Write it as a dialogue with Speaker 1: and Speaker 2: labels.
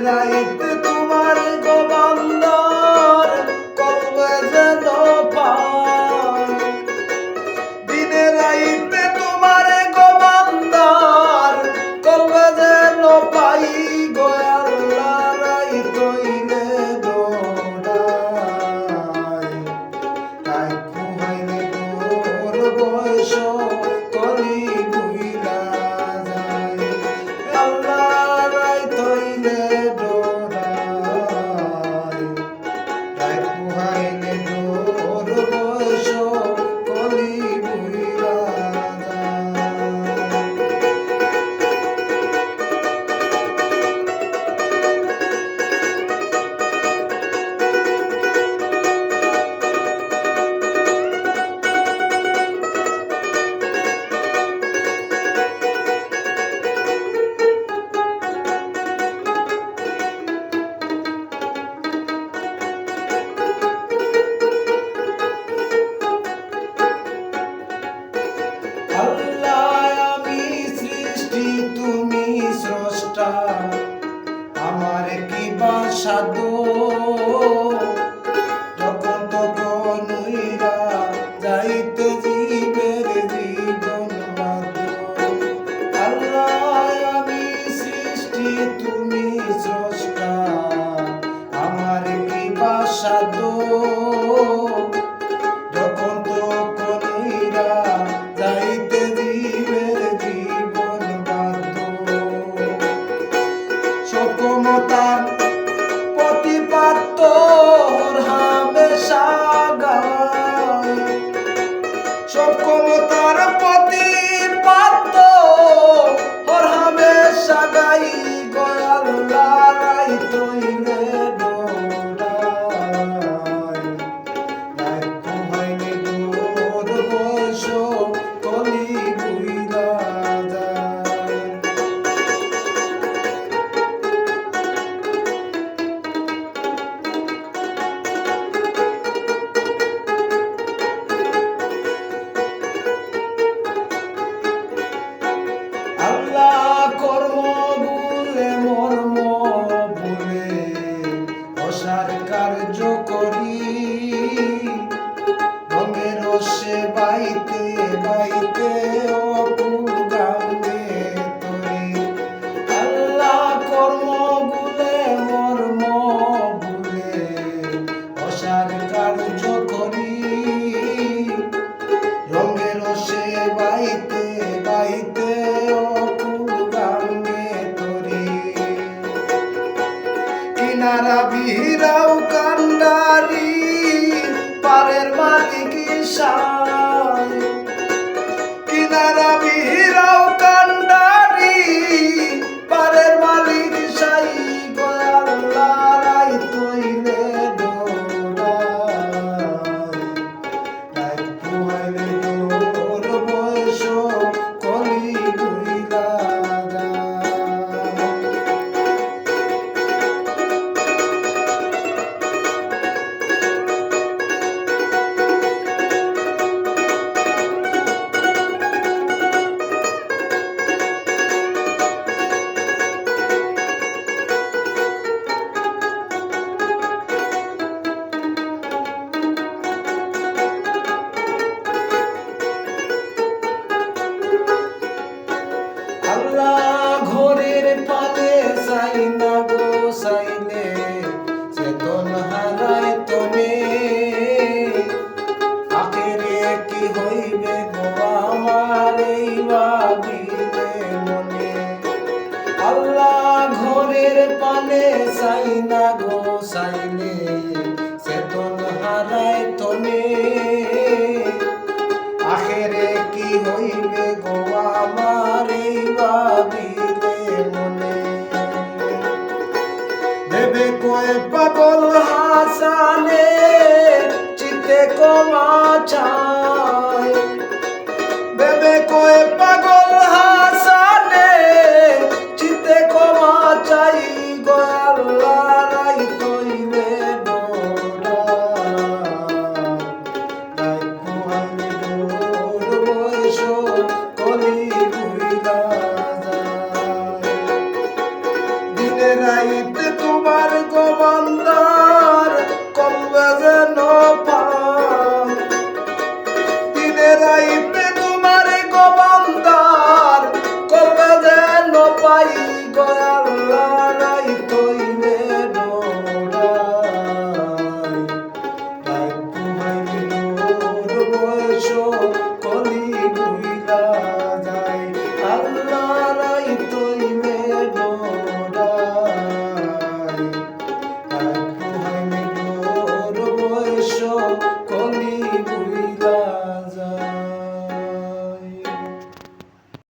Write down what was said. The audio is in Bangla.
Speaker 1: রাইতে তোমার গোবান্দার কবে যেন পাই দিনে রাইতে তোমার গোবান্দার কবে যেন পাই গো আল্লাহ রাইত হইলে দৌড়াই তাই ঘুমাইলে তোর বয়স কলি বুইলা যায় আল্লাহ রাইত হইলে দৌড়াই তাই ঘুমাইলে তোর বয়স কলি বুইলা আল্লাহ আমি সৃষ্টি তুমি স্রষ্টা আমার কি বা সাধ্য যখন তখন উইরা যাইতে জীবের জীবন বাধ্য আল্লাহ আমি সৃষ্টি তুমি স্রষ্টা আমার কি বা সাধ্য যখন তখন উইরা যাইতে জীবের জীবন বাধ্য সকমতার প্রতিপাদ্য হামেশা গায় সকমতার প্রতিপাদ্য হামেশা গাই গো আল্লাহ রাইত হইলে দৌড়াই তাই ঘুমাইলে তোর বয়স কলি বুইলা যায় আল্লাহ কর্ম ভুলে মর্ম ভুলে অসার কার্য করি রঙের রসে বাইতে বাইতে অপুর গাঙ্গে তরি আল্লাহ কর্ম ভুলে মর্ম ভুলে অসার কার্য করি রঙের রসে বাইতে বাইতে অপুর গাঙ্গে তরি কিনারা বিহিরাও কান্ডারি পারের মালিক সাই কিনারা বিহিরাও কান্ডারি পারের মালিক সাই গো আল্লাহ রাইত হইলে দৌড়াই তাই ঘুমাইলে তোর বয়স কলি বুইলা যায় আল্লাহ ঘরের পালে চাই না গো চাইলে চেতন হারায় তনে আখেরে কি হইবে গো আমার এই ভাবিলে মনে আল্লাহ ঘরের পালে চাই না গো চাইলে চেতন হারায় তনে আখেরে কি হইবে গো আমার এই ভাবিলে মনে দেবে কয়ে পাগল হাসানে চিতে কমা চায় দেবে কয়ে পাগল